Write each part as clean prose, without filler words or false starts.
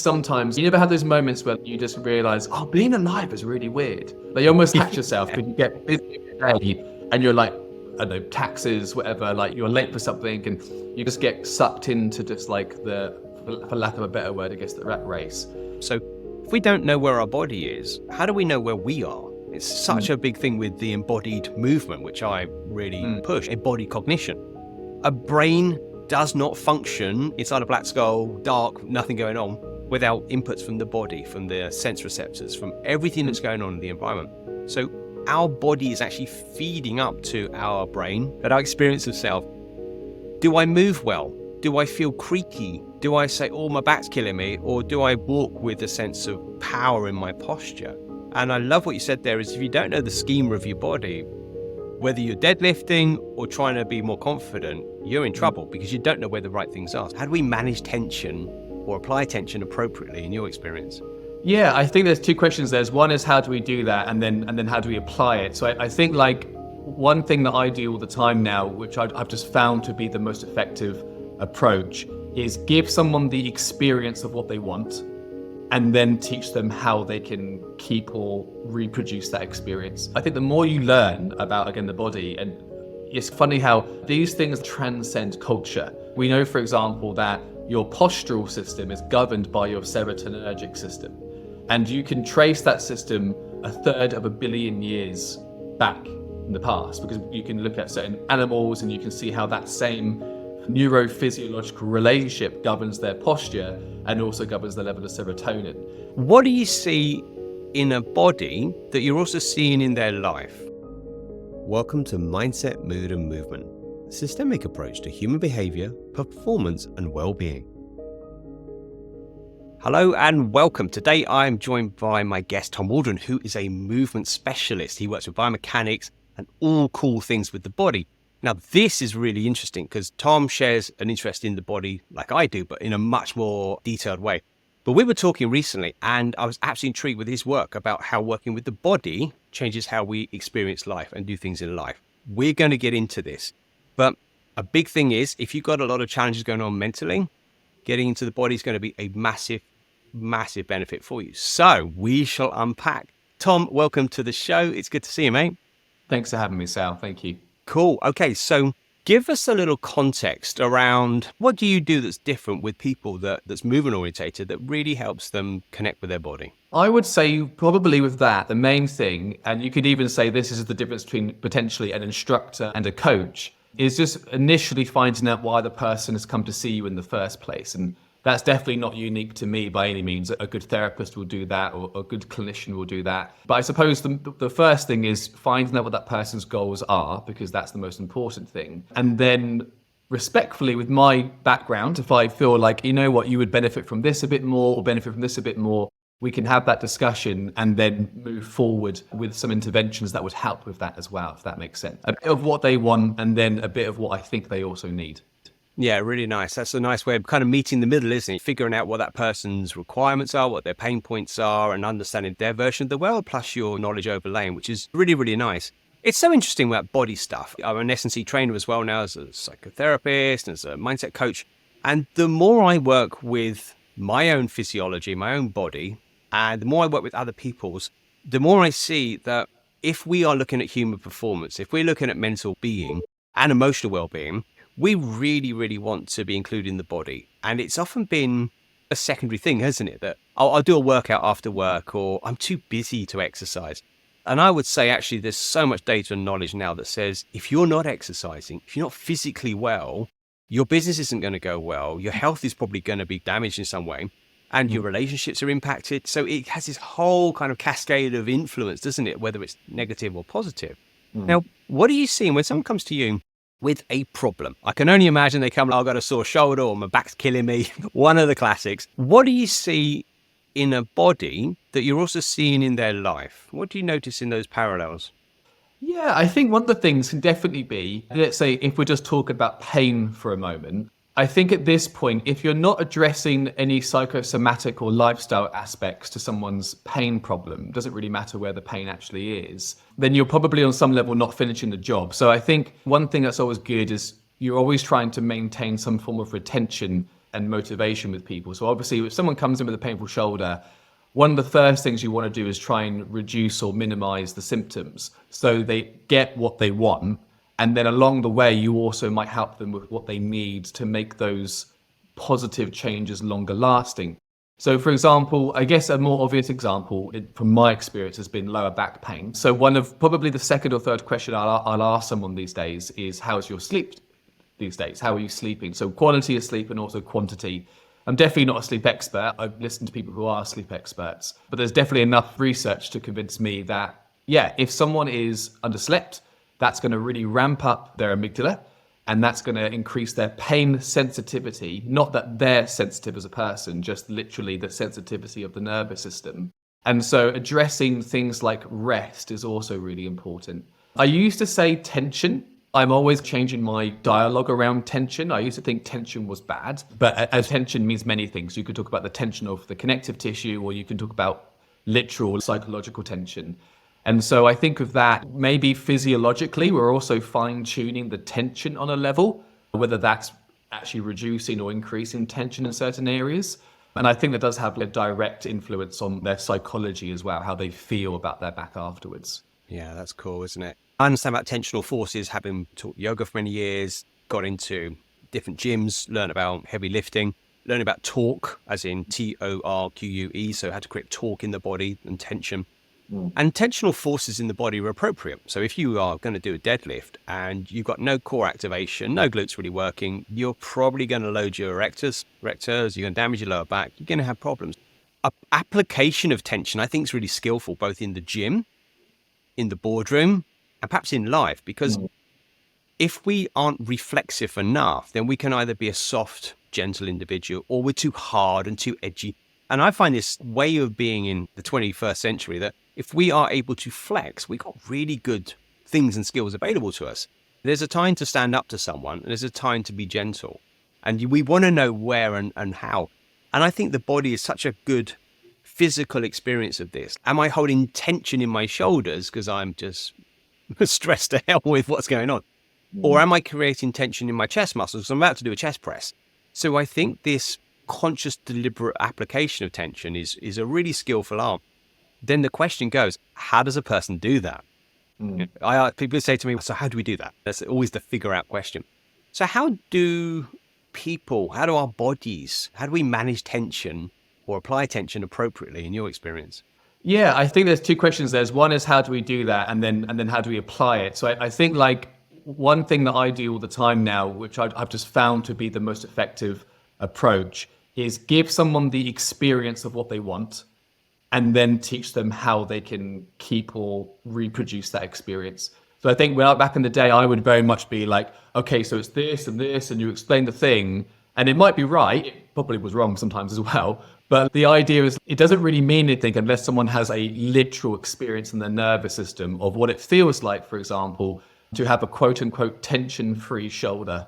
Sometimes you never have those moments where you just realize, oh, being alive is really weird. Like you almost catch yourself because you get busy every day and you're like, I don't know, taxes, whatever, like you're late for something and you just get sucked into just like for lack of a better word, I guess, the rat race. So if we don't know where our body is, how do we know where we are? It's such a big thing with the embodied movement, which I really push, embodied cognition. A brain does not function inside a black skull, dark, nothing going on, without inputs from the body, from the sense receptors, from everything that's going on in the environment. So our body is actually feeding up to our brain and our experience of self. Do I move well? Do I feel creaky? Do I say, oh, my back's killing me? Or do I walk with a sense of power in my posture? And I love what you said there is if you don't know the schema of your body, whether you're deadlifting or trying to be more confident, you're in trouble because you don't know where the right things are. How do we manage tension or apply tension appropriately in your experience? Yeah, I think there's two questions. There's one is how do we do that, and then how do we apply it? So I think like one thing that I do all the time now, which I've just found to be the most effective approach, is give someone the experience of what they want and then teach them how they can keep or reproduce that experience. I think the more you learn about, again, the body, and it's funny how these things transcend culture. We know, for example, that your postural system is governed by your serotonergic system. And you can trace that system 1/3 of a billion years back in the past, because you can look at certain animals and you can see how that same neurophysiological relationship governs their posture and also governs the level of serotonin. What do you see in a body that you're also seeing in their life? Welcome to Mindset, Mood and Movement, a systemic approach to human behavior, performance and well-being. Hello and welcome. Today I'm joined by my guest, Tom Waldron, who is a movement specialist. He works with biomechanics and all cool things with the body. Now, this is really interesting because Tom shares an interest in the body like I do, but in a much more detailed way. But we were talking recently and I was absolutely intrigued with his work about how working with the body changes how we experience life and do things in life. We're going to get into this. But a big thing is, if you've got a lot of challenges going on mentally, getting into the body is going to be a massive, massive benefit for you. So we shall unpack. Tom, welcome to the show. It's good to see you, mate. Thanks for having me, Sal. Thank you. Cool. Okay, so give us a little context around what do you do that's different with people that's movement orientated that really helps them connect with their body? I would say probably with that, the main thing, and you could even say this is the difference between potentially an instructor and a coach, is just initially finding out why the person has come to see you in the first place. And that's definitely not unique to me by any means. A good therapist will do that, or a good clinician will do that. But I suppose the first thing is finding out what that person's goals are, because that's the most important thing. And then respectfully, with my background, if I feel like, you know what, you would benefit from this a bit more or benefit from this a bit more, we can have that discussion and then move forward with some interventions that would help with that as well, if that makes sense. A bit of what they want and then a bit of what I think they also need. Yeah, really nice. That's a nice way of kind of meeting the middle, isn't it? Figuring out what that person's requirements are, what their pain points are, and understanding their version of the world, plus your knowledge overlaying, which is really, really nice. It's so interesting about body stuff. I'm an S&C trainer as well now as a psychotherapist, as a mindset coach. And the more I work with my own physiology, my own body, and the more I work with other people's, the more I see that if we are looking at human performance, if we're looking at mental being and emotional well-being, we really, really want to be including the body. And it's often been a secondary thing, hasn't it? That I'll do a workout after work, or I'm too busy to exercise. And I would say, actually, there's so much data and knowledge now that says, if you're not exercising, if you're not physically well, your business isn't going to go well. Your health is probably going to be damaged in some way. And your relationships are impacted. So it has this whole kind of cascade of influence, doesn't it? Whether it's negative or positive. Now, what are you seeing when someone comes to you with a problem? I can only imagine they come, I've got a sore shoulder or my back's killing me. One of the classics. What do you see in a body that you're also seeing in their life? What do you notice in those parallels? Yeah, I think one of the things can definitely be, let's say if we're just talking about pain for a moment, I think at this point, if you're not addressing any psychosomatic or lifestyle aspects to someone's pain problem, doesn't really matter where the pain actually is, then you're probably on some level not finishing the job. So I think one thing that's always good is you're always trying to maintain some form of retention and motivation with people. So obviously, if someone comes in with a painful shoulder, one of the first things you want to do is try and reduce or minimize the symptoms so they get what they want. And then along the way, you also might help them with what they need to make those positive changes longer lasting. So for example, I guess a more obvious example from my experience has been lower back pain. So one of probably the second or third question I'll ask someone these days is, how's your sleep these days? How are you sleeping? So quality of sleep and also quantity. I'm definitely not a sleep expert. I've listened to people who are sleep experts, but there's definitely enough research to convince me that, yeah, if someone is underslept, that's going to really ramp up their amygdala, and that's going to increase their pain sensitivity. Not that they're sensitive as a person, just literally the sensitivity of the nervous system. And so addressing things like rest is also really important. I used to say tension. I'm always changing my dialogue around tension. I used to think tension was bad, but as tension means many things. You could talk about the tension of the connective tissue, or you can talk about literal psychological tension. And so I think of that, maybe physiologically, we're also fine-tuning the tension on a level, whether that's actually reducing or increasing tension in certain areas. And I think that does have a direct influence on their psychology as well, how they feel about their back afterwards. Yeah, that's cool, isn't it? I understand about tensional forces, having taught yoga for many years, got into different gyms, learned about heavy lifting, learned about torque, as in Torque, so how to create torque in the body and tension. And tensional forces in the body are appropriate. So if you are going to do a deadlift and you've got no core activation, no glutes really working, you're probably going to load your erectors, you're going to damage your lower back, you're going to have problems. Application of tension, I think, is really skillful, both in the gym, in the boardroom, and perhaps in life, because if we aren't reflexive enough, then we can either be a soft, gentle individual, or we're too hard and too edgy. And I find this way of being in the 21st century that if we are able to flex, we've got really good things and skills available to us. There's a time to stand up to someone, and there's a time to be gentle. And we want to know where and how. And I think the body is such a good physical experience of this. Am I holding tension in my shoulders because I'm just stressed to hell with what's going on? Or am I creating tension in my chest muscles because I'm about to do a chest press? So I think this conscious, deliberate application of tension is a really skillful art. Then the question goes, how does a person do that? People say to me, so how do we do that? That's always the figure out question. So how do our bodies, how do we manage tension or apply tension appropriately in your experience? Yeah, I think there's two questions. There's one is, how do we do that? And then how do we apply it? So I think like one thing that I do all the time now, which I've just found to be the most effective approach, is give someone the experience of what they want and then teach them how they can keep or reproduce that experience. So I think back in the day, I would very much be like, okay, so it's this and this, and you explain the thing, and it might be right, it probably was wrong sometimes as well, but the idea is it doesn't really mean anything unless someone has a literal experience in their nervous system of what it feels like, for example, to have a quote-unquote tension-free shoulder.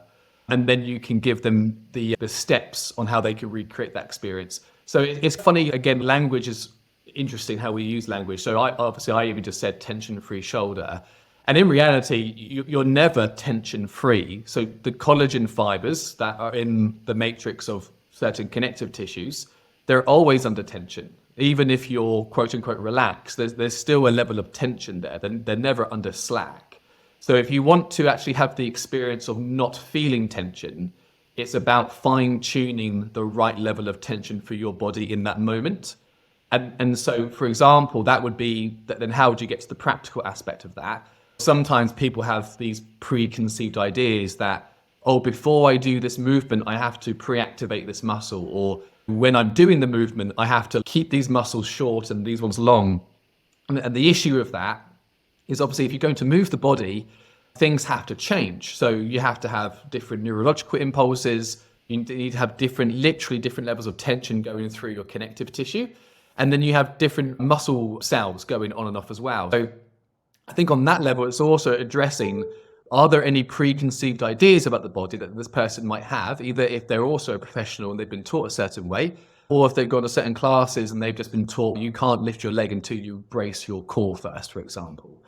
And then you can give them the steps on how they can recreate that experience. So it's funny, again, language is interesting, how we use language. So I even just said tension-free shoulder. And in reality, you're never tension-free. So the collagen fibers that are in the matrix of certain connective tissues, they're always under tension. Even if you're quote-unquote relaxed, there's still a level of tension there. They're never under slack. So if you want to actually have the experience of not feeling tension, it's about fine-tuning the right level of tension for your body in that moment. And so, for example, that would be, then how would you get to the practical aspect of that? Sometimes people have these preconceived ideas that, oh, before I do this movement, I have to pre-activate this muscle, or when I'm doing the movement, I have to keep these muscles short and these ones long. And the issue of that is obviously if you're going to move the body, things have to change. So you have to have different neurological impulses. You need to have literally different levels of tension going through your connective tissue. And then you have different muscle cells going on and off as well. So I think on that level, it's also addressing, are there any preconceived ideas about the body that this person might have, either if they're also a professional and they've been taught a certain way, or if they've gone to certain classes and they've just been taught you can't lift your leg until you brace your core first, for example.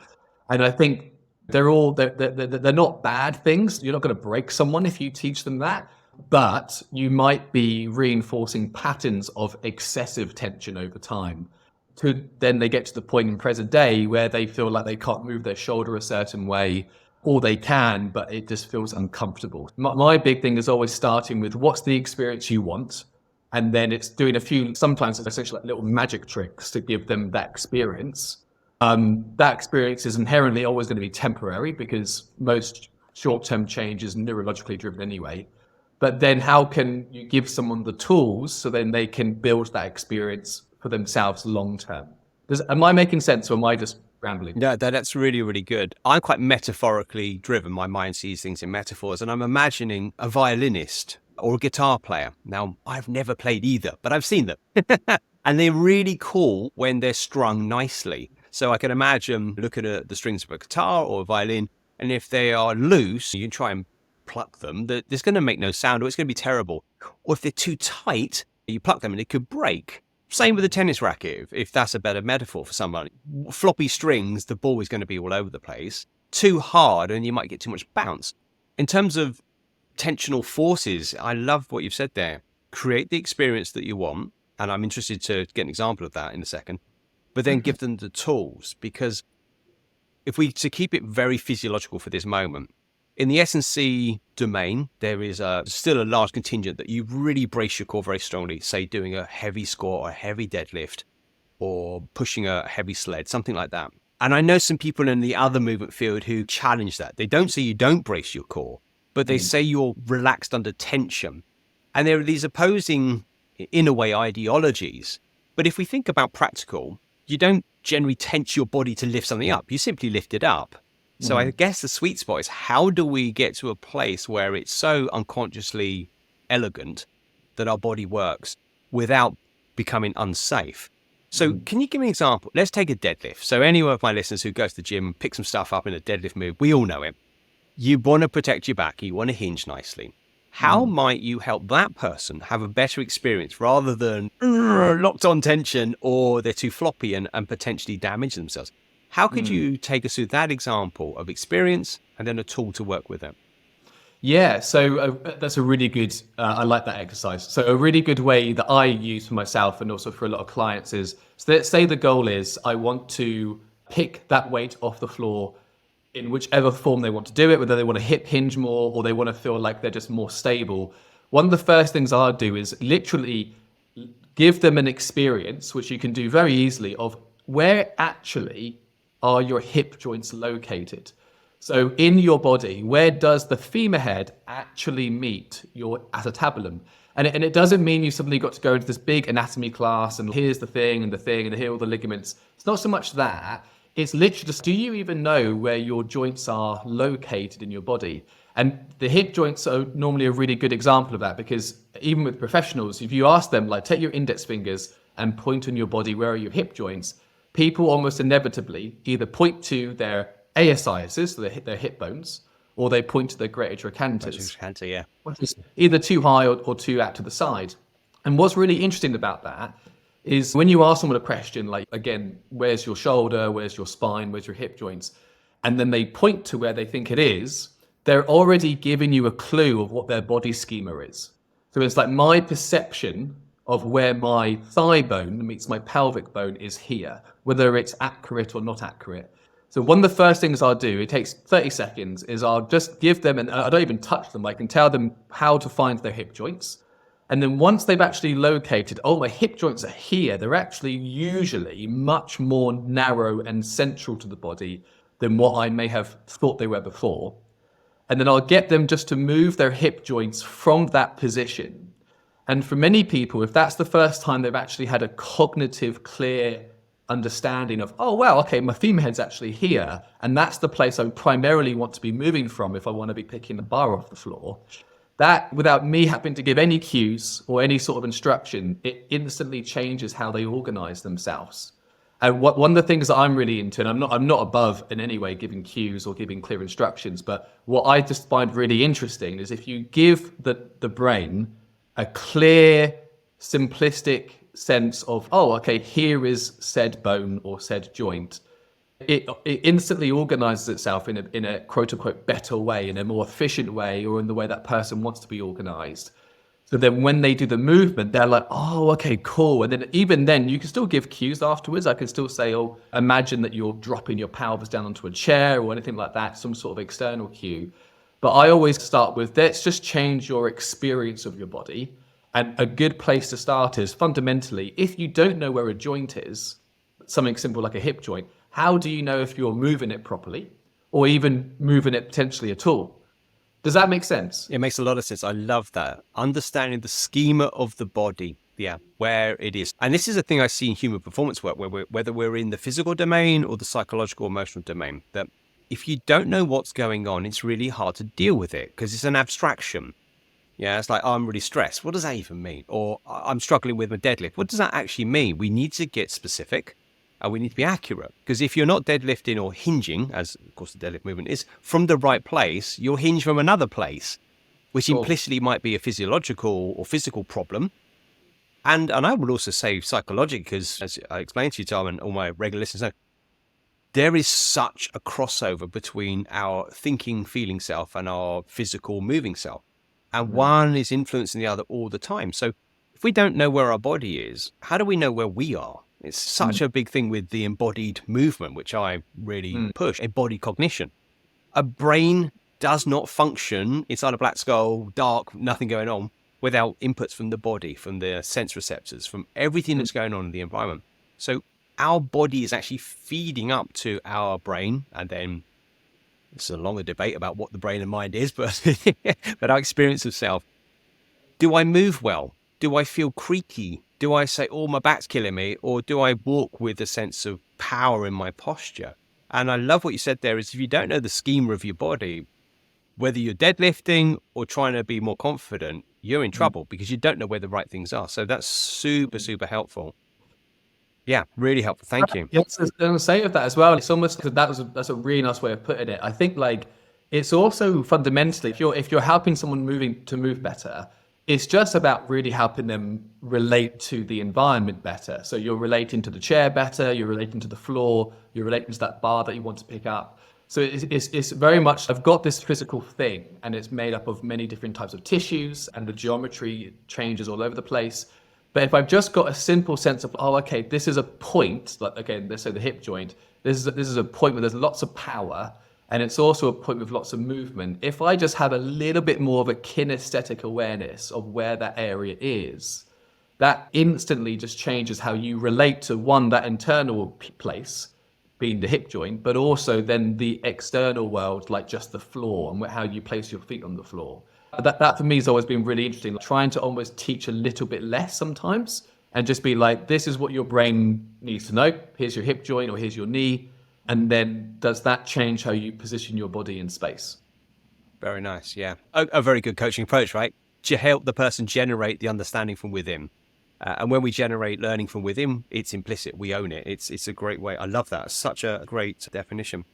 And I think they're not bad things. You're not going to break someone if you teach them that. but you might be reinforcing patterns of excessive tension over time. To then they get to the point in present day where they feel like they can't move their shoulder a certain way, or they can, but it just feels uncomfortable. My big thing is always starting with what's the experience you want, and then it's doing a few, sometimes it's essentially like little magic tricks to give them that experience. That experience is inherently always going to be temporary because most short-term change is neurologically driven anyway. But then how can you give someone the tools so then they can build that experience for themselves long term? Am I making sense, or am I just rambling? Yeah, that's really, really good. I'm quite metaphorically driven. My mind sees things in metaphors, and I'm imagining a violinist or a guitar player. Now, I've never played either, but I've seen them. And they're really cool when they're strung nicely. So I can imagine looking at the strings of a guitar or a violin, and if they are loose, you can try and pluck them. There's going to make no sound, or it's going to be terrible. Or if they're too tight, you pluck them and it could break. Same with a tennis racket, if that's a better metaphor for someone. Floppy strings, the ball is going to be all over the place. Too hard, and you might get too much bounce. In terms of tensional forces, I love what you've said there. Create the experience that you want, and I'm interested to get an example of that in a second, but then give them the tools, because if we to keep it very physiological for this moment, in the S&C domain, there is still a large contingent that you really brace your core very strongly, say doing a heavy squat or a heavy deadlift or pushing a heavy sled, something like that. And I know some people in the other movement field who challenge that. They don't say you don't brace your core, but they say you're relaxed under tension. And there are these opposing, in a way, ideologies. But if we think about practical, you don't generally tense your body to lift something up. You simply lift it up. So I guess the sweet spot is, how do we get to a place where it's so unconsciously elegant that our body works without becoming unsafe? So can you give me an example? Let's take a deadlift. So any of my listeners who goes to the gym and pick some stuff up in a deadlift move, we all know it. You want to protect your back. You want to hinge nicely. How might you help that person have a better experience rather than locked on tension, or they're too floppy and potentially damage themselves? How could you take us through that example of experience and then a tool to work with them? Yeah, so that's a really good, I like that exercise. So a really good way that I use for myself and also for a lot of clients is, so let's say the goal is I want to pick that weight off the floor in whichever form they want to do it, whether they want to hip hinge more or they want to feel like they're just more stable. One of the first things I'll do is literally give them an experience, which you can do very easily, of where actually are your hip joints located. So in your body, where does the femur head actually meet your acetabulum? And it doesn't mean you suddenly got to go into this big anatomy class and here's the thing and here are all the ligaments. It's not so much that. It's literally just, do you even know where your joints are located in your body? And the hip joints are normally a really good example of that, because even with professionals, if you ask them, like, take your index fingers and point on your body, where are your hip joints? People almost inevitably either point to their ASIs, so their hip bones, or they point to their greater trochanters. Yeah. Which is either too high or too out to the side. And what's really interesting about that is when you ask someone a question like, again, where's your shoulder, where's your spine, where's your hip joints, and then they point to where they think it is, they're already giving you a clue of what their body schema is. So it's like, my perception of where my thigh bone meets my pelvic bone is here, whether it's accurate or not accurate. So one of the first things I'll do, it takes 30 seconds, is I'll just give them, and I don't even touch them, I can tell them how to find their hip joints. And then once they've actually located, oh, my hip joints are here, they're actually usually much more narrow and central to the body than what I may have thought they were before. And then I'll get them just to move their hip joints from that position. And for many people, if that's the first time they've actually had a cognitive, clear understanding of, oh, well, okay, my femur head's actually here, and that's the place I primarily want to be moving from if I want to be picking the bar off the floor, that, without me having to give any cues or any sort of instruction, it instantly changes how they organize themselves. And one of the things that I'm really into, and I'm not above in any way giving cues or giving clear instructions, but what I just find really interesting is if you give the brain a clear, simplistic sense of, oh, okay, here is said bone or said joint, It instantly organizes itself in a quote unquote better way, in a more efficient way, or in the way that person wants to be organized. So then when they do the movement, they're like, oh, okay, cool. And then even then, you can still give cues afterwards. I can still say, oh, imagine that you're dropping your pelvis down onto a chair or anything like that, some sort of external cue. But I always start with, let's just change your experience of your body. And a good place to start is fundamentally, if you don't know where a joint is, something simple like a hip joint, how do you know if you're moving it properly or even moving it potentially at all? Does that make sense? It makes a lot of sense. I love that. Understanding the schema of the body, yeah, where it is. And this is a thing I see in human performance work, whether we're in the physical domain or the psychological, emotional domain, that if you don't know what's going on, it's really hard to deal with it because it's an abstraction. Yeah, it's like, oh, I'm really stressed. What does that even mean? Or I'm struggling with my deadlift. What does that actually mean? We need to get specific. And we need to be accurate, because if you're not deadlifting or hinging, as of course the deadlift movement is, from the right place, you'll hinge from another place, which implicitly might be a physiological or physical problem. And I would also say psychological, because as I explained to you, Tom, and all my regular listeners know, there is such a crossover between our thinking, feeling self and our physical, moving self. And one is influencing the other all the time. So if we don't know where our body is, how do we know where we are? It's such a big thing with the embodied movement, which I really push, embodied cognition. A brain does not function inside a black skull, dark, nothing going on, without inputs from the body, from the sense receptors, from everything that's going on in the environment. So our body is actually feeding up to our brain, and then it's a longer debate about what the brain and mind is, but our experience of self. Do I move well? Do I feel creaky? Do I say, oh, my back's killing me? Or do I walk with a sense of power in my posture? And I love what you said there is if you don't know the schema of your body, whether you're deadlifting or trying to be more confident, you're in trouble because you don't know where the right things are. So that's super, super helpful. Yeah, really helpful. Thank you. Yes, I was going to say of that as well. It's almost that's a really nice way of putting it. I think like it's also fundamentally if you're helping someone move better, it's just about really helping them relate to the environment better. So you're relating to the chair better, you're relating to the floor, you're relating to that bar that you want to pick up. So it's very much, I've got this physical thing and it's made up of many different types of tissues and the geometry changes all over the place. But if I've just got a simple sense of, oh, okay, this is a point, like again, let's say the hip joint, this is a point where there's lots of power, and it's also a point with lots of movement. If I just have a little bit more of a kinesthetic awareness of where that area is, that instantly just changes how you relate to one, that internal place, being the hip joint, but also then the external world, like just the floor and how you place your feet on the floor. That for me has always been really interesting, like trying to almost teach a little bit less sometimes and just be like, this is what your brain needs to know. Here's your hip joint or here's your knee. And then does that change how you position your body in space? Very nice. Yeah. A very good coaching approach, right? To help the person generate the understanding from within. And when we generate learning from within, it's implicit. We own it. It's a great way. I love that. Such a great definition.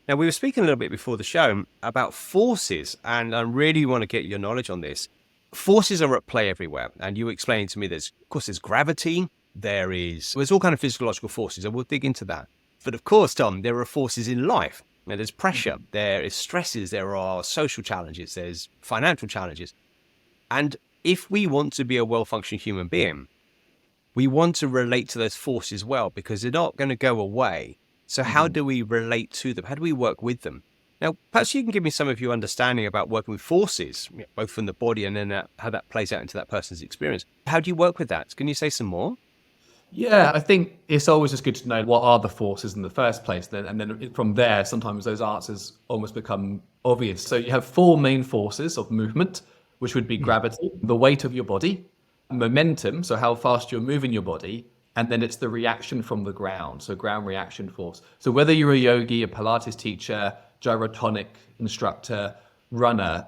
Now, we were speaking a little bit before the show about forces, and I really want to get your knowledge on this. Forces are at play everywhere. And you explained to me there's gravity. There's all kind of physiological forces, and we'll dig into that. But of course, Tom, there are forces in life. Now, there's pressure, there is stresses, there are social challenges, there's financial challenges. And if we want to be a well-functioning human being, we want to relate to those forces well, because they're not going to go away. So how do we relate to them? How do we work with them? Now, perhaps you can give me some of your understanding about working with forces, both from the body and then how that plays out into that person's experience. How do you work with that? Can you say some more? Yeah, I think it's always just good to know what are the forces in the first place. And then from there, sometimes those answers almost become obvious. So you have four main forces of movement, which would be gravity, the weight of your body, momentum, so how fast you're moving your body, and then it's the reaction from the ground, so ground reaction force. So whether you're a yogi, a Pilates teacher, gyrotonic instructor, runner,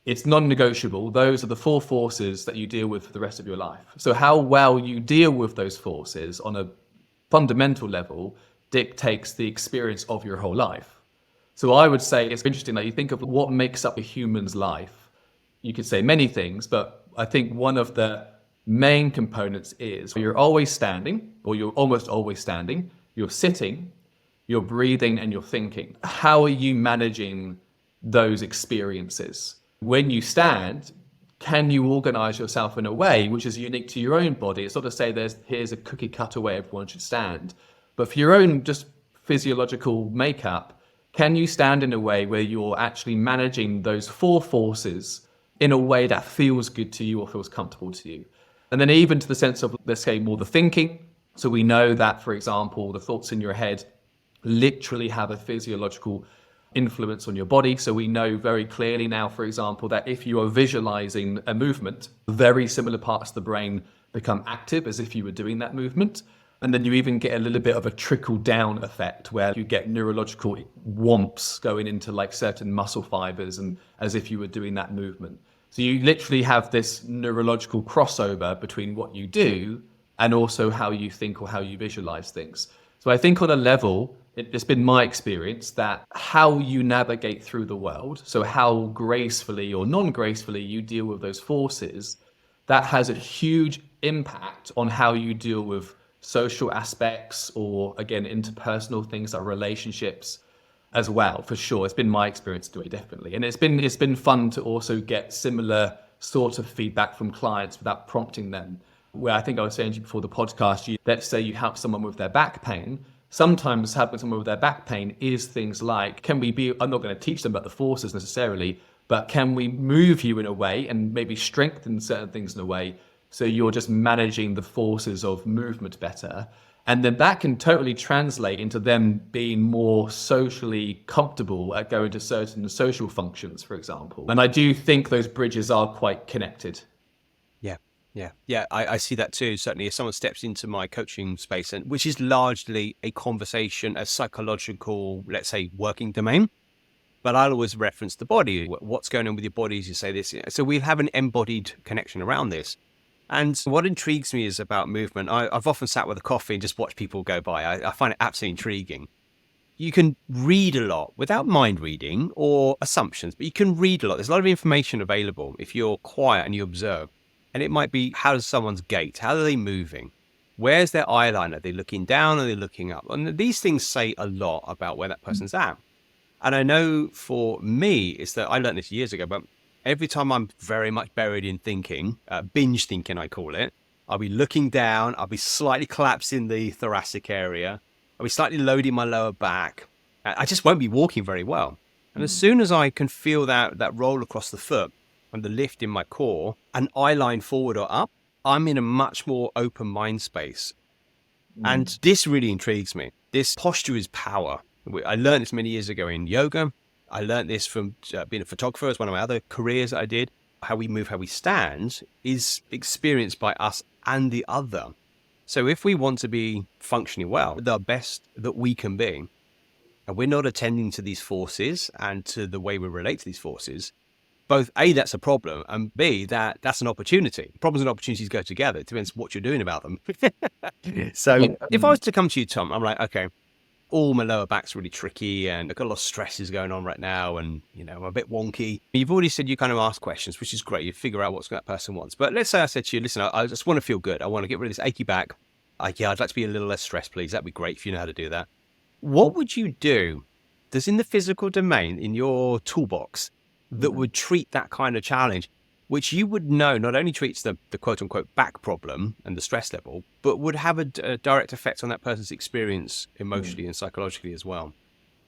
it's non-negotiable. Those are the four forces that you deal with for the rest of your life. So how well you deal with those forces on a fundamental level dictates the experience of your whole life. So I would say it's interesting that you think of what makes up a human's life. You could say many things, but I think one of the main components is you're always standing, or you're almost always standing, you're sitting, your breathing, and your thinking. How are you managing those experiences? When you stand, can you organize yourself in a way which is unique to your own body? It's not to say here's a cookie cutter way everyone should stand, but for your own just physiological makeup, can you stand in a way where you're actually managing those four forces in a way that feels good to you or feels comfortable to you? And then even to the sense of, let's say, more the thinking. So we know that, for example, the thoughts in your head literally have a physiological influence on your body. So we know very clearly now, for example, that if you are visualizing a movement, very similar parts of the brain become active as if you were doing that movement. And then you even get a little bit of a trickle down effect where you get neurological whomps going into like certain muscle fibers and as if you were doing that movement. So you literally have this neurological crossover between what you do and also how you think or how you visualize things. So I think on a level, it's been my experience that how you navigate through the world, so how gracefully or non-gracefully you deal with those forces, that has a huge impact on how you deal with social aspects or, again, interpersonal things like relationships as well, for sure. It's been my experience to do it, definitely. And it's been fun to also get similar sort of feedback from clients without prompting them. Where I think I was saying to you before the podcast, let's say you help someone with their back pain. Sometimes helping someone with their back pain is things like, I'm not going to teach them about the forces necessarily, but can we move you in a way and maybe strengthen certain things in a way so you're just managing the forces of movement better? And then that can totally translate into them being more socially comfortable at going to certain social functions, for example. And I do think those bridges are quite connected. Yeah. I see that too. Certainly, if someone steps into my coaching space, and which is largely a conversation, a psychological, let's say, working domain, but I'll always reference the body. What's going on with your body as you say this? So we have an embodied connection around this. And what intrigues me is about movement. I've often sat with a coffee and just watched people go by. I find it absolutely intriguing. You can read a lot without mind reading or assumptions, but you can read a lot. There's a lot of information available if you're quiet and you observe. And it might be, how does someone's gait? How are they moving? Where's their eye line? Are they looking down? Are they looking up? And these things say a lot about where that person's at. And I know for me, it's that I learned this years ago, but every time I'm very much buried in thinking, binge thinking, I call it, I'll be looking down. I'll be slightly collapsing the thoracic area. I'll be slightly loading my lower back. I just won't be walking very well. And as soon as I can feel that roll across the foot, and the lift in my core, an eye line forward or up, I'm in a much more open mind space. And this really intrigues me. This posture is power. I learned this many years ago in yoga. I learned this from being a photographer as one of my other careers that I did. How we move, how we stand is experienced by us and the other. So if we want to be functioning well, the best that we can be, and we're not attending to these forces and to the way we relate to these forces, both A, that's a problem, and B, that's an opportunity. Problems and opportunities go together. It depends what you're doing about them. So if I was to come to you, Tom, I'm like, okay, all my lower back's really tricky and I've got a lot of stresses going on right now and, I'm a bit wonky. You've already said you kind of ask questions, which is great. You figure out what that person wants. But let's say I said to you, listen, I just want to feel good. I want to get rid of this achy back. I'd like to be a little less stressed, please. That'd be great if you know how to do that. What would you do? Does in the physical domain, in your toolbox, that would treat that kind of challenge, which you would know not only treats the quote unquote back problem and the stress level, but would have a direct effect on that person's experience emotionally and psychologically as well?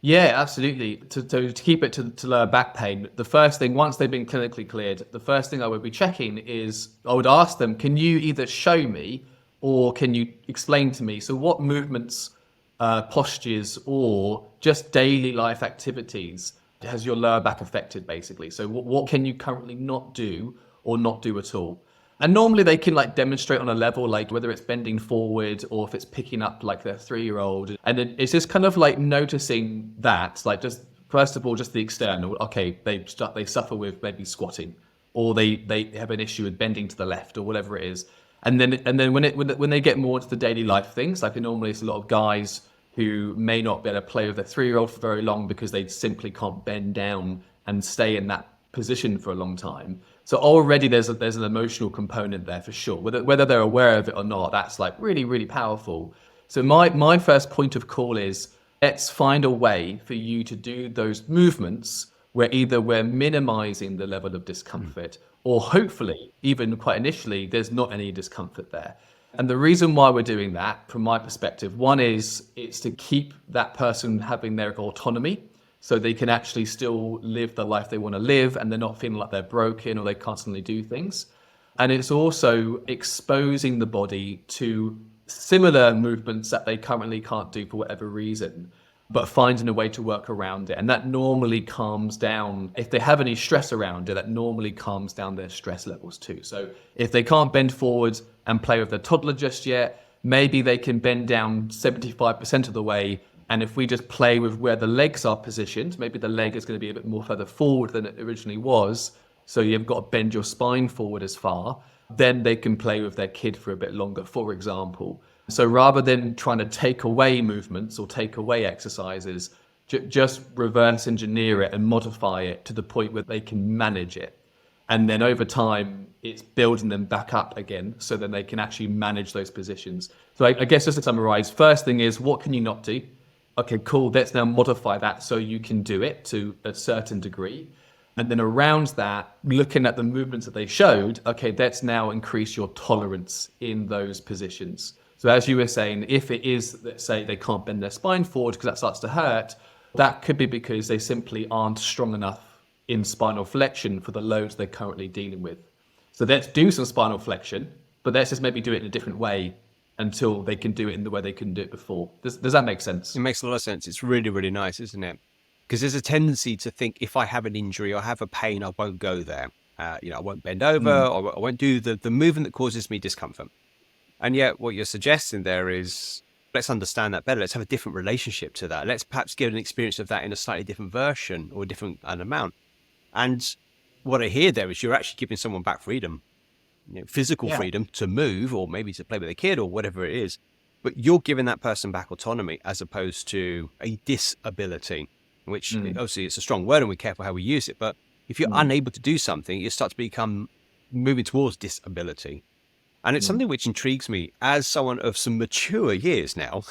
Yeah, absolutely. To keep it to lower back pain, the first thing, once they've been clinically cleared, the first thing I would be checking is I would ask them, can you either show me or can you explain to me? So what movements, postures, or just daily life activities has your lower back affected, basically? So what can you currently not do or not do at all? And normally they can demonstrate on a level, like whether it's bending forward or if it's picking up like their 3-year-old. And then it's just kind of noticing that, just first of all, just the external. Okay, they suffer with maybe squatting, or they have an issue with bending to the left or whatever it is. And then when they get more into the daily life things, normally it's a lot of guys who may not be able to play with their 3-year-old for very long because they simply can't bend down and stay in that position for a long time. So already there's an emotional component there for sure. Whether they're aware of it or not, that's really, really powerful. So my first point of call is let's find a way for you to do those movements where either we're minimizing the level of discomfort or hopefully, even quite initially, there's not any discomfort there. And the reason why we're doing that, from my perspective, one is it's to keep that person having their autonomy so they can actually still live the life they want to live and they're not feeling like they're broken or they constantly do things. And it's also exposing the body to similar movements that they currently can't do for whatever reason, but finding a way to work around it. And that normally calms down, if they have any stress around it, that normally calms down their stress levels too. So if they can't bend forward and play with their toddler just yet, maybe they can bend down 75% of the way. And if we just play with where the legs are positioned, maybe the leg is going to be a bit more further forward than it originally was. So you've got to bend your spine forward as far. Then they can play with their kid for a bit longer, for example. So rather than trying to take away movements or take away exercises, just reverse engineer it and modify it to the point where they can manage it. And then over time, it's building them back up again so then they can actually manage those positions. So I guess just to summarize, first thing is, what can you not do? Okay, cool. Let's now modify that so you can do it to a certain degree. And then around that, looking at the movements that they showed, okay, let's now increase your tolerance in those positions. So as you were saying, if it is, let's say they can't bend their spine forward because that starts to hurt, that could be because they simply aren't strong enough in spinal flexion for the loads they're currently dealing with. So let's do some spinal flexion, but let's just maybe do it in a different way until they can do it in the way they couldn't do it before. Does that make sense? It makes a lot of sense. It's really, really nice, isn't it? Because there's a tendency to think if I have an injury or have a pain, I won't go there. I won't bend over or I won't do the movement that causes me discomfort. And yet what you're suggesting there is, let's understand that better. Let's have a different relationship to that. Let's perhaps get an experience of that in a slightly different version or a different amount. And what I hear there is you're actually giving someone back freedom, physical freedom to move or maybe to play with a kid or whatever it is. But you're giving that person back autonomy as opposed to a disability, which obviously it's a strong word and we're careful how we use it. But if you're unable to do something, you start to become moving towards disability. And it's something which intrigues me as someone of some mature years now,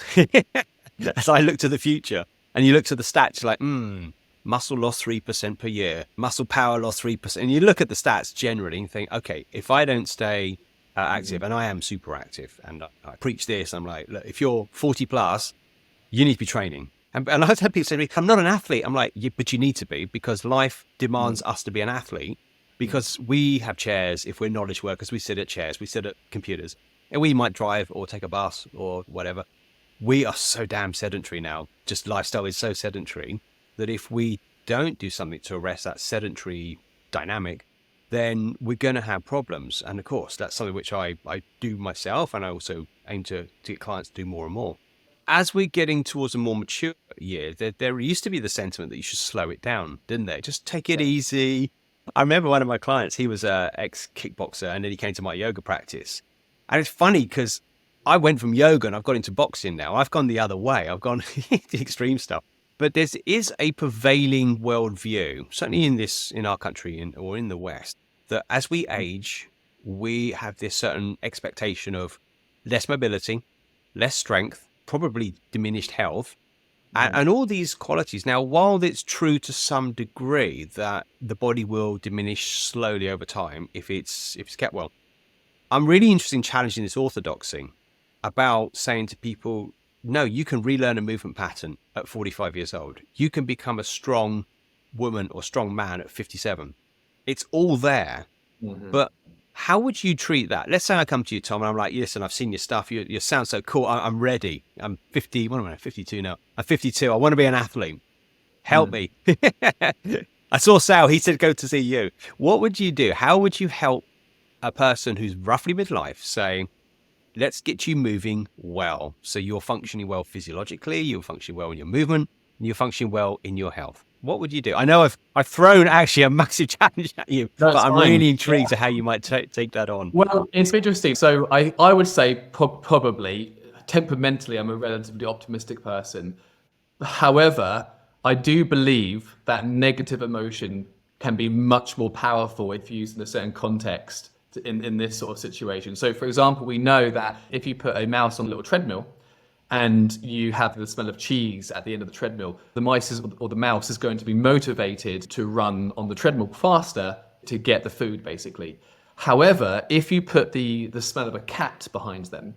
as I look to the future and you look to the stats, you're like, muscle loss 3% per year, muscle power loss 3%. And you look at the stats generally and think, okay, if I don't stay active, and I am super active, and I preach this, I'm like, look, if you're 40 plus, you need to be training. And I've had people say, I'm not an athlete. I'm like, yeah, but you need to be, because life demands us to be an athlete. Because we have chairs, if we're knowledge workers, we sit at chairs, we sit at computers, and we might drive or take a bus or whatever. We are so damn sedentary now. Just lifestyle is so sedentary that if we don't do something to arrest that sedentary dynamic, then we're going to have problems. And of course, that's something which I do myself, and I also aim to get clients to do more and more. As we're getting towards a more mature year, there used to be the sentiment that you should slow it down, didn't there? Just take it easy. I remember one of my clients, he was an ex-kickboxer, and then he came to my yoga practice. And it's funny because I went from yoga and I've got into boxing now. I've gone the other way. I've gone the extreme stuff. But there is a prevailing worldview, certainly in our country or in the West, that as we age, we have this certain expectation of less mobility, less strength, probably diminished health, and all these qualities. Now, while it's true to some degree that the body will diminish slowly over time if it's kept well, I'm really interested in challenging this orthodoxy about saying to people, no, you can relearn a movement pattern at 45 years old. You can become a strong woman or strong man at 57. It's all there. But how would you treat that? Let's say I come to you, Tom, and I'm like, listen, I've seen your stuff. You sound so cool. I'm ready. I'm 50. What am I? 52 now. I'm 52. I want to be an athlete. Help me. I saw Sal. He said, go to see you. What would you do? How would you help a person who's roughly midlife say, let's get you moving well. So you're functioning well physiologically, you're functioning well in your movement, and you're functioning well in your health. What would you do? I know I've thrown actually a massive challenge at you, but I'm really intrigued to how you might take that on. Well, it's interesting. So I would say probably, temperamentally, I'm a relatively optimistic person. However, I do believe that negative emotion can be much more powerful if used in a certain context in this sort of situation. So, for example, we know that if you put a mouse on a little treadmill and you have the smell of cheese at the end of the treadmill, the mouse is going to be motivated to run on the treadmill faster to get the food, basically. However, if you put the smell of a cat behind them,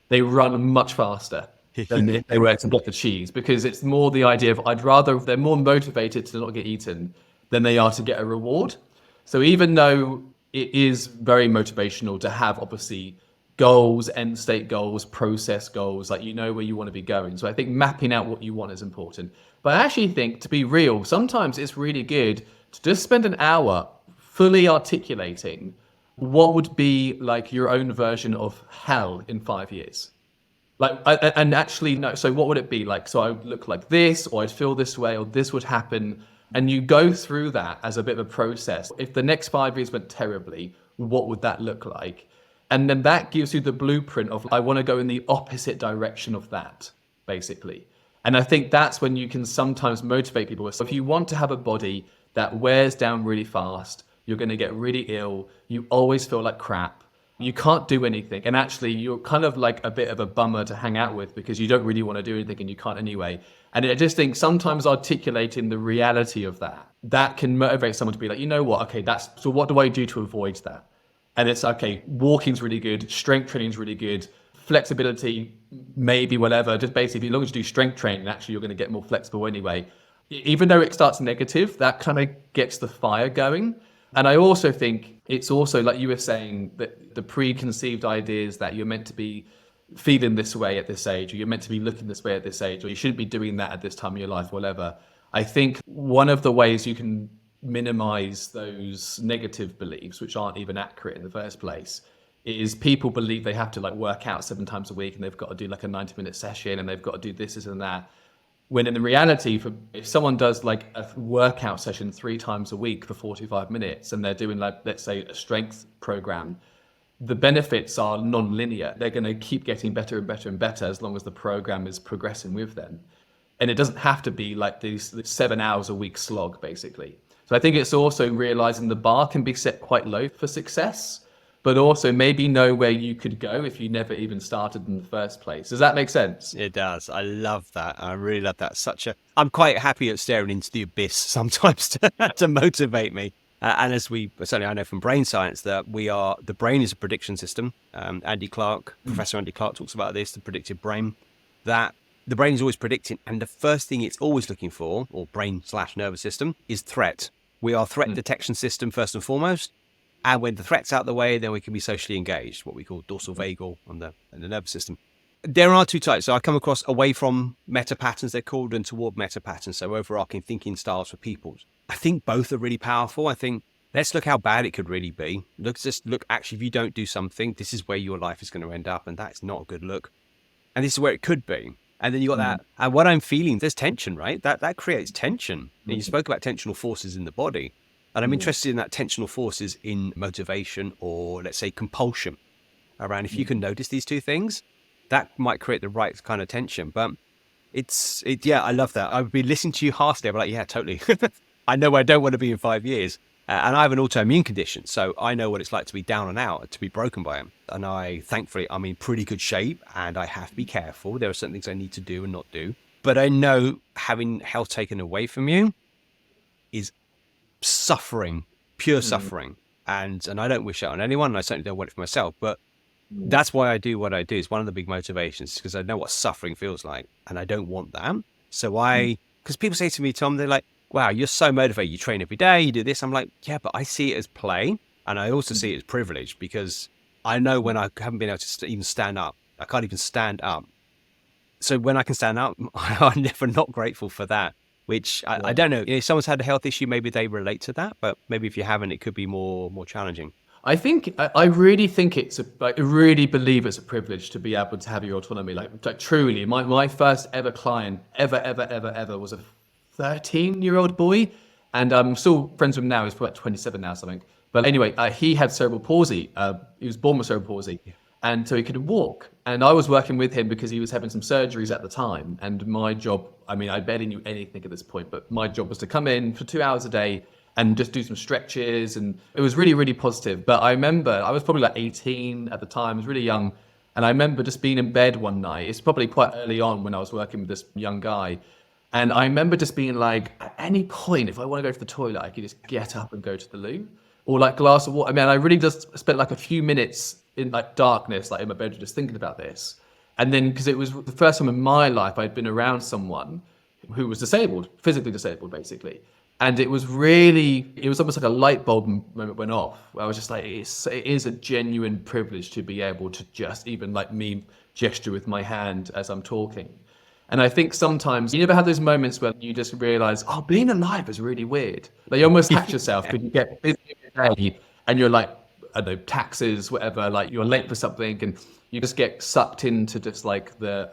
they run much faster than if they were to block the cheese, because it's more the idea of they're more motivated to not get eaten than they are to get a reward. So even though it is very motivational to have, obviously, goals, end state goals, process goals, like where you want to be going. So I think mapping out what you want is important. But I actually think, to be real, sometimes it's really good to just spend an hour fully articulating what would be like your own version of hell in 5 years. And actually, no, so what would it be like? So I would look like this, or I'd feel this way, or this would happen. And you go through that as a bit of a process. If the next 5 years went terribly, what would that look like? And then that gives you the blueprint of, I want to go in the opposite direction of that, basically. And I think that's when you can sometimes motivate people. So if you want to have a body that wears down really fast, you're going to get really ill, you always feel like crap, you can't do anything. And actually, you're kind of like a bit of a bummer to hang out with because you don't really want to do anything and you can't anyway. And I just think sometimes articulating the reality of that can motivate someone to be like, you know what, okay, so what do I do to avoid that? And it's okay, walking's really good, strength training's really good, flexibility, maybe whatever, just basically, as long as you do strength training, actually you're going to get more flexible anyway. Even though it starts negative, that kind of gets the fire going. And I also think it's also, like you were saying, that the preconceived ideas that you're meant to be feeling this way at this age, or you're meant to be looking this way at this age, or you shouldn't be doing that at this time of your life, whatever. I think one of the ways you can minimize those negative beliefs, which aren't even accurate in the first place, is people believe they have to like work out 7 times a week and they've got to do like a 90-minute session and they've got to do this and that. When in the reality, if someone does like a workout session 3 times a week for 45 minutes and they're doing, like, let's say, a strength program, the benefits are non-linear. They're going to keep getting better and better and better as long as the program is progressing with them. And it doesn't have to be like these 7 hours a week slog, basically. So I think it's also realizing the bar can be set quite low for success, but also maybe know where you could go if you never even started in the first place. Does that make sense? It does. I love that. I really love that. I'm quite happy at staring into the abyss sometimes to motivate me. And as certainly I know from brain science that the brain is a prediction system. Professor Andy Clark talks about this, the predictive brain, that the brain is always predicting. And the first thing it's always looking for, or brain/nervous system, is threat. We are a threat detection system first and foremost. And when the threat's out of the way, then we can be socially engaged, what we call dorsal vagal in the nervous system. There are 2 types. So I come across away from meta patterns, they're called, and toward meta patterns. So overarching thinking styles for people. I think both are really powerful. I think let's look how bad it could really be. Look, actually, if you don't do something, this is where your life is going to end up. And that's not a good look. And this is where it could be. And then you got that. And what I'm feeling, there's tension, right? That creates tension. And you spoke about tensional forces in the body. And I'm interested in that tensional forces in motivation, or let's say compulsion around. If you can notice these 2 things, that might create the right kind of tension. But yeah, I love that. I would be listening to you harshly. I'd be like, yeah, totally. I know where I don't want to be in 5 years. And I have an autoimmune condition. So I know what it's like to be down and out, to be broken by it. And thankfully, I'm in pretty good shape and I have to be careful. There are certain things I need to do and not do. But I know having health taken away from you is suffering, pure suffering. And I don't wish that on anyone. And I certainly don't want it for myself. But that's why I do what I do. It's one of the big motivations, because I know what suffering feels like and I don't want that. So because people say to me, Tom, they're like, wow, you're so motivated. You train every day, you do this. I'm like, yeah, but I see it as play. And I also see it as privilege, because I know when I haven't been able to even stand up, I can't even stand up. So when I can stand up, I'm never not grateful for that, which I don't know. If someone's had a health issue, maybe they relate to that. But maybe if you haven't, it could be more challenging. I really think I really believe it's a privilege to be able to have your autonomy. Like truly, my first ever client ever was a 13-year-old boy, and I'm still friends with him now. He's probably 27 now, something. But anyway, he had cerebral palsy. He was born with cerebral palsy, and so he couldn't walk. And I was working with him because he was having some surgeries at the time. And my job, I mean, I barely knew anything at this point, but my job was to come in for 2 hours a day and just do some stretches. And it was really, really positive. But I remember I was probably like 18 at the time. I was really young. And I remember just being in bed one night. It's probably quite early on when I was working with this young guy. And I remember just being like, at any point, if I want to go to the toilet, I could just get up and go to the loo, or like glass of water. I mean, I really just spent like a few minutes in like darkness, like in my bedroom, just thinking about this. And then, because it was the first time in my life I'd been around someone who was disabled, physically disabled, basically. And it was almost like a light bulb moment went off. Where I was just like, it is a genuine privilege to be able to just even like me gesture with my hand as I'm talking. And I think sometimes you never have those moments where you just realize, oh, being alive is really weird. Like you almost catch yourself because you get busy every day and you're like, I don't know, taxes, whatever, like you're late for something and you just get sucked into just like for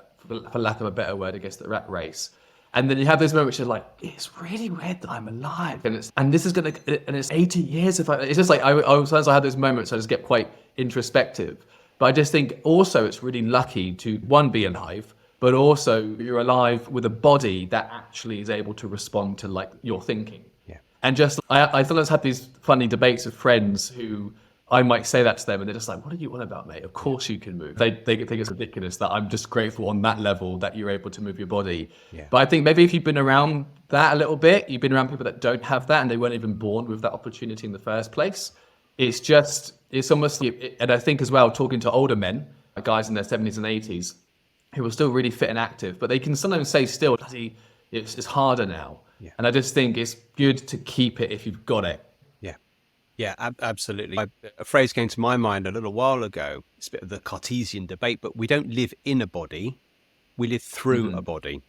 lack of a better word, I guess, the rat race. And then you have those moments where you're like, it's really weird that I'm alive. And this is going to, and it's 80 years if it's just like, sometimes I have those moments, I just get quite introspective. But I just think also it's really lucky to, one, be alive, but also you're alive with a body that actually is able to respond to like your thinking. Yeah. And just, I sometimes have these funny debates with friends who I might say that to them and they're just like, what are you on about, mate? Of course you can move. They think it's ridiculous that I'm just grateful on that level that you're able to move your body. Yeah. But I think maybe if you've been around that a little bit, you've been around people that don't have that and they weren't even born with that opportunity in the first place. It's almost, and I think as well, talking to older men, guys in their 70s and 80s, who are still really fit and active, but they can sometimes say still, it's harder now. Yeah. And I just think it's good to keep it if you've got it. Yeah, absolutely. A phrase came to my mind a little while ago. It's a bit of the Cartesian debate, but we don't live in a body, we live through a body.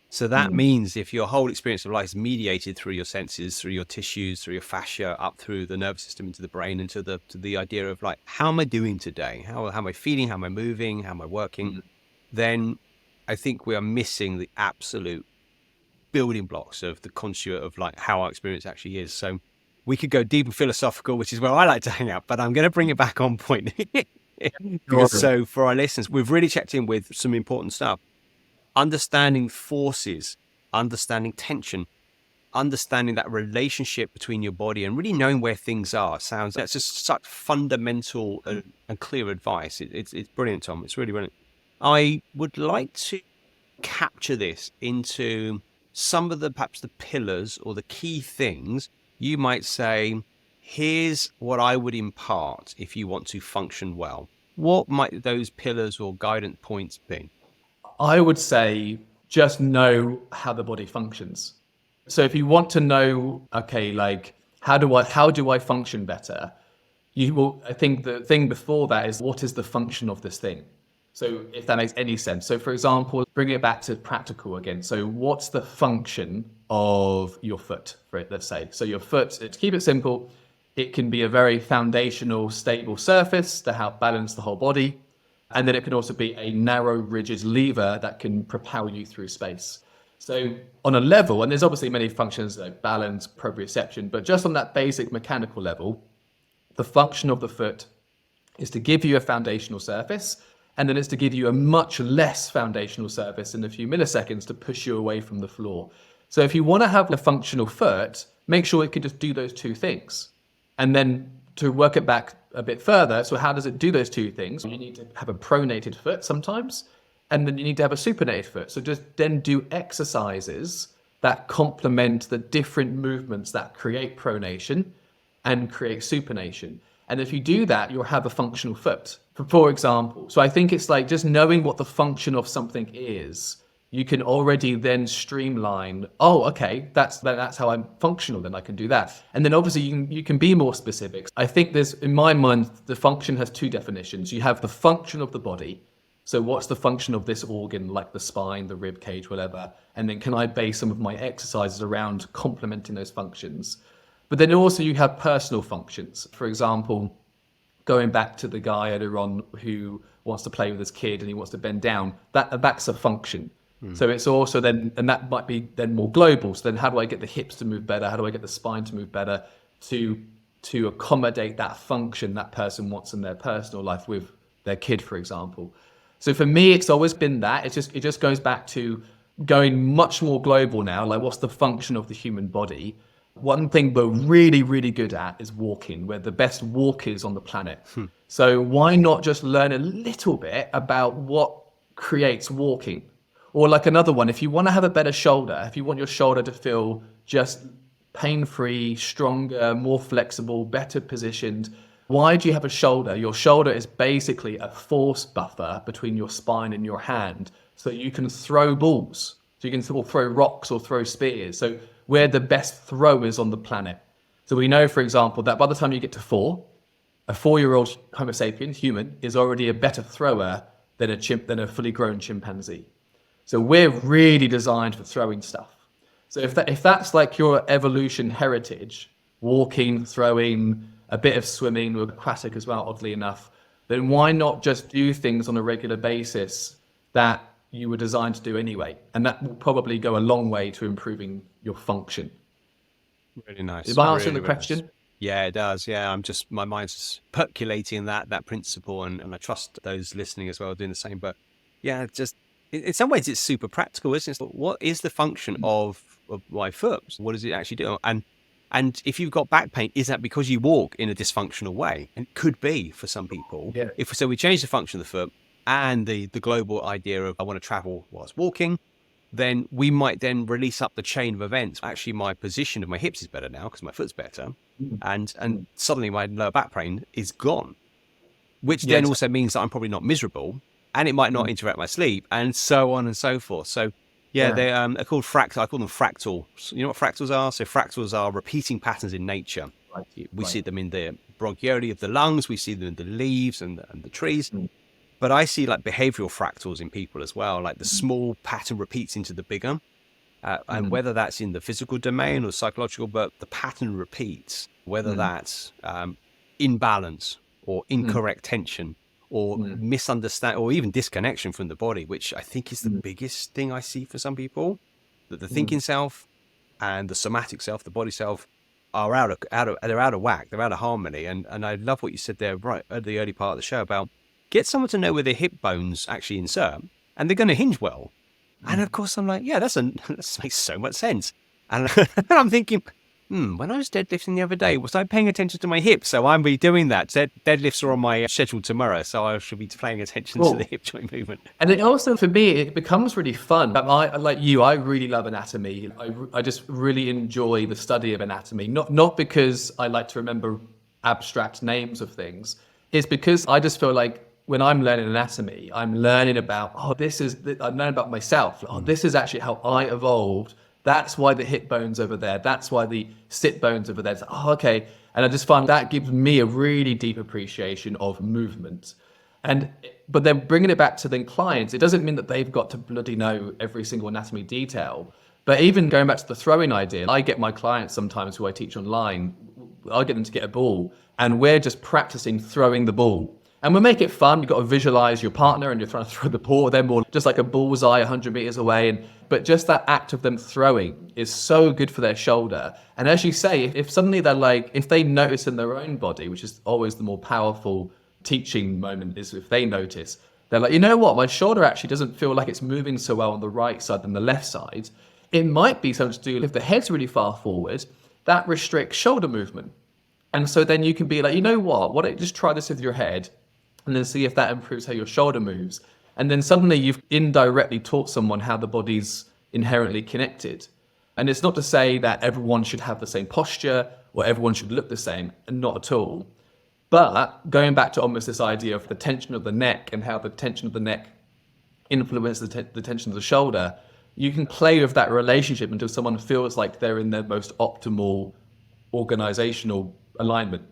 So that means if your whole experience of life is mediated through your senses, through your tissues, through your fascia, up through the nervous system into the brain, and to the idea of like, how am I doing today? How am I feeling? How am I moving? How am I working? Then I think we are missing the absolute building blocks of the conduit of like how our experience actually is. So we could go deep and philosophical, which is where I like to hang out, but I'm going to bring it back on point. So for our listeners, we've really checked in with some important stuff. Understanding forces, understanding tension, understanding that relationship between your body and really knowing where things are. That's just such fundamental and clear advice. It's brilliant, Tom. It's really brilliant. I would like to capture this into some of perhaps the pillars or the key things. You might say, here's what I would impart if you want to function well. What might those pillars or guidance points be? I would say just know how the body functions. So if you want to know, okay, like how do I function better? I think the thing before that is, what is the function of this thing? So if that makes any sense. So for example, bring it back to practical again. So what's the function of your foot, let's say? So your foot, to keep it simple, it can be a very foundational, stable surface to help balance the whole body. And then it can also be a narrow, rigid lever that can propel you through space. So on a level, and there's obviously many functions like balance, proprioception, but just on that basic mechanical level, the function of the foot is to give you a foundational surface, and then it's to give you a much less foundational surface in a few milliseconds to push you away from the floor. So if you want to have a functional foot, make sure it can just do those two things. And then to work it back a bit further, so how does it do those two things? You need to have a pronated foot sometimes, and then you need to have a supinated foot. So just then do exercises that complement the different movements that create pronation and create supination. And if you do that, you'll have a functional foot, for example. So I think it's like just knowing what the function of something is, you can already then streamline, oh, okay, that's how I'm functional, then I can do that. And then obviously you can be more specific. I think in my mind, the function has two definitions. You have the function of the body. So what's the function of this organ, like the spine, the rib cage, whatever? And then can I base some of my exercises around complementing those functions? But then also you have personal functions. For example, going back to the guy earlier on who wants to play with his kid and he wants to bend down, that's a function. So it's also then, and that might be then more global. So then how do I get the hips to move better? How do I get the spine to move better to accommodate that function that person wants in their personal life with their kid, for example? So for me, it's always been that. It just goes back to going much more global now. Like, what's the function of the human body? One thing we're really, really good at is walking. We're the best walkers on the planet. So why not just learn a little bit about what creates walking? Or like another one, if you want to have a better shoulder, if you want your shoulder to feel just pain-free, stronger, more flexible, better positioned, why do you have a shoulder? Your shoulder is basically a force buffer between your spine and your hand, so you can throw balls. So you can sort of throw rocks or throw spears. So we're the best throwers on the planet. So we know, for example, that by the time you get to 4, a 4-year-old Homo sapien human is already a better thrower than a fully grown chimpanzee. So we're really designed for throwing stuff. So if that's like your evolution heritage, walking, throwing, a bit of swimming, with aquatic as well, oddly enough, then why not just do things on a regular basis that you were designed to do anyway? And that will probably go a long way to improving your function. Really nice. Am I answering Really, the really question? nice. Yeah, it does. Yeah, my mind's just percolating that principle, and I trust those listening as well doing the same. But yeah, just in some ways it's super practical, isn't it? So what is the function of my foot? What does it actually do? And if you've got back pain, is that because you walk in a dysfunctional way? And it could be for some people. Yeah. If so, we change the function of the foot and the global idea of I want to travel whilst walking, then we might then release up the chain of events. Actually, my position of my hips is better now because my foot's better. And suddenly my lower back pain is gone, which then also means that I'm probably not miserable, and it might not interrupt my sleep, and so on and so forth. So yeah, they're called fractal. I call them fractal. You know what fractals are? So fractals are repeating patterns in nature. We see them in the bronchioli of the lungs. We see them in the leaves and the trees. But I see like behavioral fractals in people as well, like the small pattern repeats into the bigger. And whether that's in the physical domain or psychological, but the pattern repeats, whether that's imbalance or incorrect tension or misunderstand or even disconnection from the body, which I think is the biggest thing I see for some people, that the thinking self and the somatic self, the body self, are out of whack, they're out of harmony. And I love what you said there right at the early part of the show about get someone to know where their hip bones actually insert, and they're going to hinge well. And of course, I'm like, yeah, that makes so much sense. And I'm thinking, when I was deadlifting the other day, was I paying attention to my hips? So I'm be doing that. Deadlifts are on my schedule tomorrow, so I should be paying attention to the hip joint movement. And it also, for me, it becomes really fun. Like you, I really love anatomy. I just really enjoy the study of anatomy. Not because I like to remember abstract names of things. It's because I just feel like when I'm learning anatomy, I'm learning about, I'm learning about myself. This is actually how I evolved. That's why the hip bone's over there. That's why the sit bone's over there. It's like, okay. And I just find that gives me a really deep appreciation of movement. But then bringing it back to the clients, it doesn't mean that they've got to bloody know every single anatomy detail. But even going back to the throwing idea, I get my clients sometimes who I teach online, I'll get them to get a ball, and we're just practicing throwing the ball. And we'll make it fun. You've got to visualize your partner and you're trying to throw the ball. They're more just like a bullseye 100 meters away. But just that act of them throwing is so good for their shoulder. And as you say, if suddenly if they notice in their own body, which is always the more powerful teaching moment, is if they notice, they're like, you know what, my shoulder actually doesn't feel like it's moving so well on the right side than the left side. It might be something to do if the head's really far forward, that restricts shoulder movement. And so then you can be like, you know what, why don't you just try this with your head and then see if that improves how your shoulder moves. And then suddenly you've indirectly taught someone how the body's inherently connected. And it's not to say that everyone should have the same posture or everyone should look the same, and not at all. But going back to almost this idea of the tension of the neck and how the tension of the neck influences the tension of the shoulder, you can play with that relationship until someone feels like they're in their most optimal organizational alignment.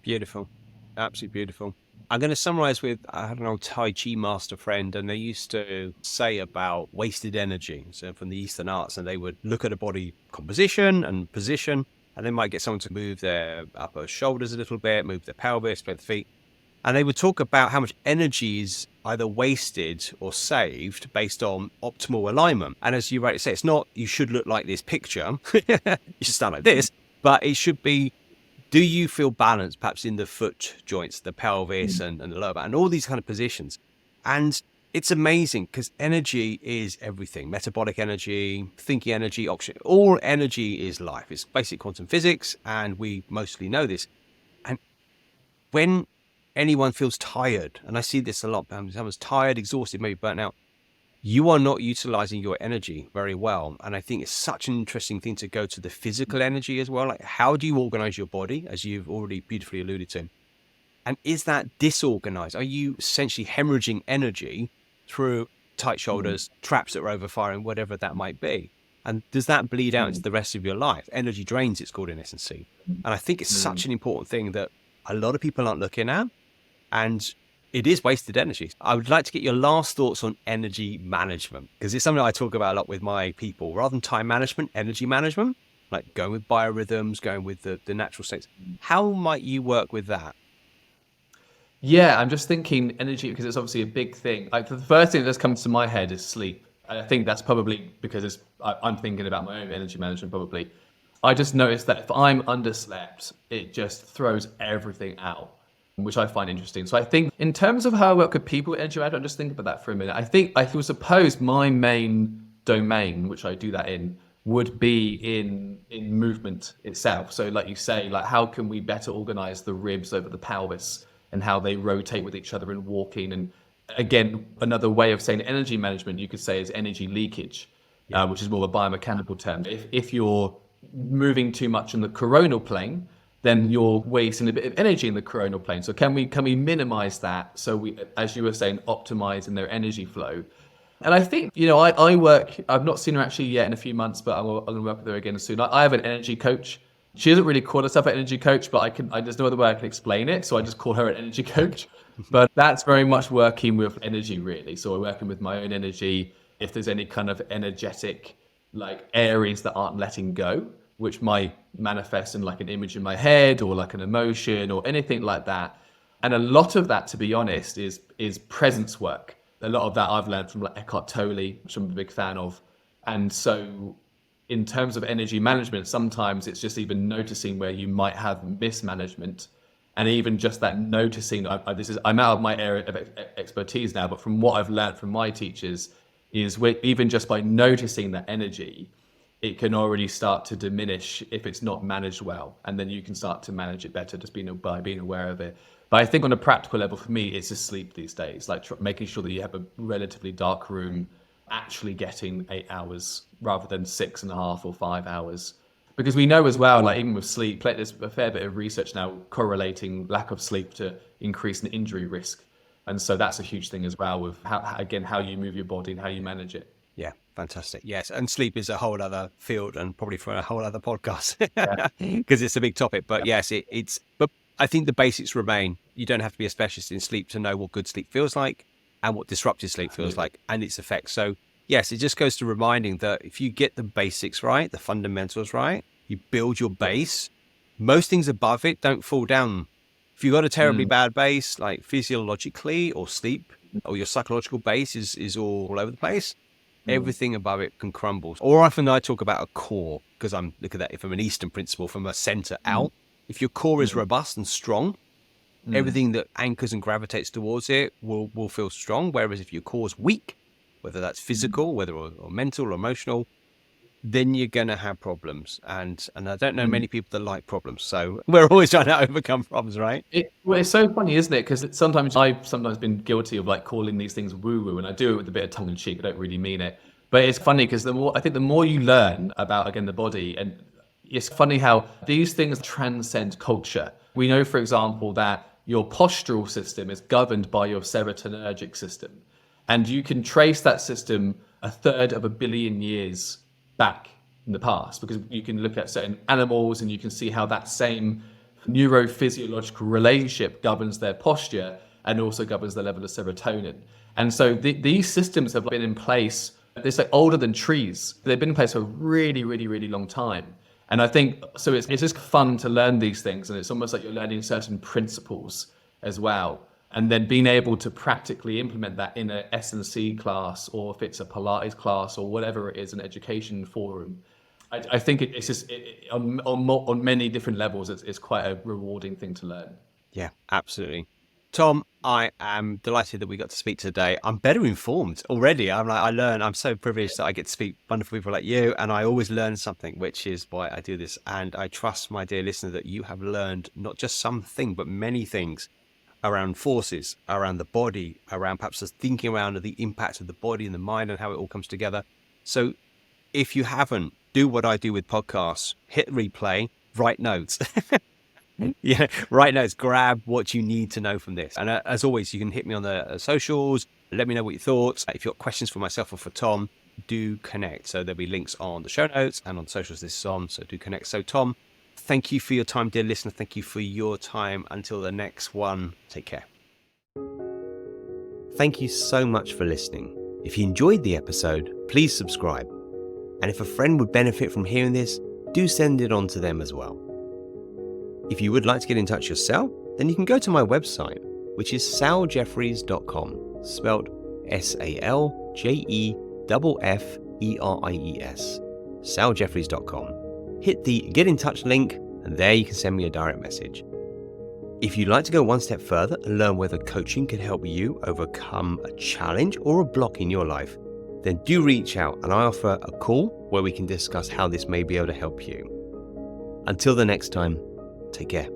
Beautiful. Absolutely beautiful. I'm going to summarize with, I had an old Tai Chi master friend, and they used to say about wasted energy. So from the Eastern arts, and they would look at a body composition and position, and they might get someone to move their upper shoulders a little bit, move their pelvis, play the feet. And they would talk about how much energy is either wasted or saved based on optimal alignment. And as you rightly say, it's not, you should look like this picture. You should stand like this, but it should be, do you feel balanced perhaps in the foot joints, the pelvis and the lower back and all these kind of positions? And It's amazing because energy is everything. Metabolic energy, thinking energy, oxygen, all energy is life. It's basic quantum physics, and we mostly know this. And when anyone feels tired, and I see this a lot, someone's tired, exhausted, maybe burnt out, you are not utilizing your energy very well. And I think it's such an interesting thing to go to the physical energy as well. Like, how do you organize your body, as you've already beautifully alluded to? And is that disorganized? Are you essentially hemorrhaging energy through tight shoulders, traps that are overfiring, whatever that might be? And does that bleed out into the rest of your life? Energy drains, it's called in S&C. And I think it's such an important thing that a lot of people aren't looking at, and it is wasted energy. I would like to get your last thoughts on energy management, because it's something I talk about a lot with my people. Rather than time management, energy management, like going with biorhythms, going with the natural states. How might you work with that? Yeah, I'm just thinking energy because it's obviously a big thing. Like the first thing that just comes to my head is sleep. And I think that's probably because I'm thinking about my own energy management probably. I just noticed that if I'm underslept, it just throws everything out, which I find interesting. So I think in terms of how I work with people with energy management, I'm just thinking about that for a minute. I would suppose my main domain, which I do that in, would be in movement itself. So like you say, like how can we better organize the ribs over the pelvis and how they rotate with each other in walking? And again, another way of saying energy management, you could say, is energy leakage, which is more of a biomechanical term. If you're moving too much in the coronal plane, then you're wasting a bit of energy in the coronal plane. So can we minimize that? So we, as you were saying, optimize in their energy flow. And I think, I've not seen her actually yet in a few months, but I'm going to work with her again soon. I have an energy coach. She doesn't really call herself an energy coach, but there's no other way I can explain it. So I just call her an energy coach. But that's very much working with energy, really. So we're working with my own energy. If there's any kind of energetic, like areas that aren't letting go, which might manifest in like an image in my head or like an emotion or anything like that. And a lot of that, to be honest, is presence work. A lot of that I've learned from like Eckhart Tolle, which I'm a big fan of. And so in terms of energy management, sometimes it's just even noticing where you might have mismanagement. And even just that noticing, I'm out of my area of expertise now, but from what I've learned from my teachers is even just by noticing that energy, it can already start to diminish if it's not managed well. And then you can start to manage it better just by being aware of it. But I think on a practical level, for me, it's just sleep these days, like making sure that you have a relatively dark room, actually getting 8 hours rather than 6.5 or 5 hours. Because we know as well, like even with sleep, there's a fair bit of research now correlating lack of sleep to increase in injury risk. And so that's a huge thing as well with how you move your body and how you manage it. Yeah, fantastic. Yes, and sleep is a whole other field, and probably for a whole other podcast Yeah. because it's a big topic. But yes, it's. But I think the basics remain. You don't have to be a specialist in sleep to know what good sleep feels like and what disrupted sleep feels like and its effects. So yes, it just goes to reminding that if you get the basics right, the fundamentals right, you build your base. Most things above it don't fall down. If you've got a terribly bad base, like physiologically or sleep, or your psychological base is all over the place, everything above it can crumble. Or often I talk about a core, because I'm looking at it from an Eastern principle, from a center out. If your core is robust and strong, everything that anchors and gravitates towards it will feel strong. Whereas if your core is weak, whether that's physical, whether or mental or emotional, then you're going to have problems. And I don't know many people that like problems. So we're always trying to overcome problems, right? It's so funny, isn't it? Because I've sometimes been guilty of like calling these things woo-woo, and I do it with a bit of tongue in cheek. I don't really mean it. But it's funny because the more you learn about, again, the body, and it's funny how these things transcend culture. We know, for example, that your postural system is governed by your serotonergic system. And you can trace that system 1/3 of a billion years back in the past, because you can look at certain animals and you can see how that same neurophysiological relationship governs their posture and also governs the level of serotonin. And so these systems have been in place, it's like older than trees. They've been in place for a really, really, really long time. And I think, so it's just fun to learn these things, and it's almost like you're learning certain principles as well. And then being able to practically implement that in a S&C class, or if it's a Pilates class or whatever it is, an education forum. I think it's just on many different levels, it's quite a rewarding thing to learn. Yeah, absolutely. Tom, I am delighted that we got to speak today. I'm better informed already. I'm so privileged that I get to speak to wonderful people like you, and I always learn something, which is why I do this. And I trust, my dear listener, that you have learned not just something, but many things around forces, around the body, around perhaps just thinking around the impact of the body and the mind and how it all comes together. So if you haven't, do what I do with podcasts, hit replay, write notes. Yeah, write notes, grab what you need to know from this. And as always, you can hit me on the socials, let me know what your thoughts. If you've got questions for myself or for Tom, do connect. So there'll be links on the show notes and on socials this is on, so do connect. So Tom, thank you for your time, dear listener. Thank you for your time. Until the next one, take care. Thank you so much for listening. If you enjoyed the episode, please subscribe. And if a friend would benefit from hearing this, do send it on to them as well. If you would like to get in touch yourself, then you can go to my website, which is saljefferies.com, spelled SALJEFFERIES, saljefferies.com. Hit the Get in Touch link, and there you can send me a direct message. If you'd like to go one step further and learn whether coaching can help you overcome a challenge or a block in your life, then do reach out and I offer a call where we can discuss how this may be able to help you. Until the next time, take care.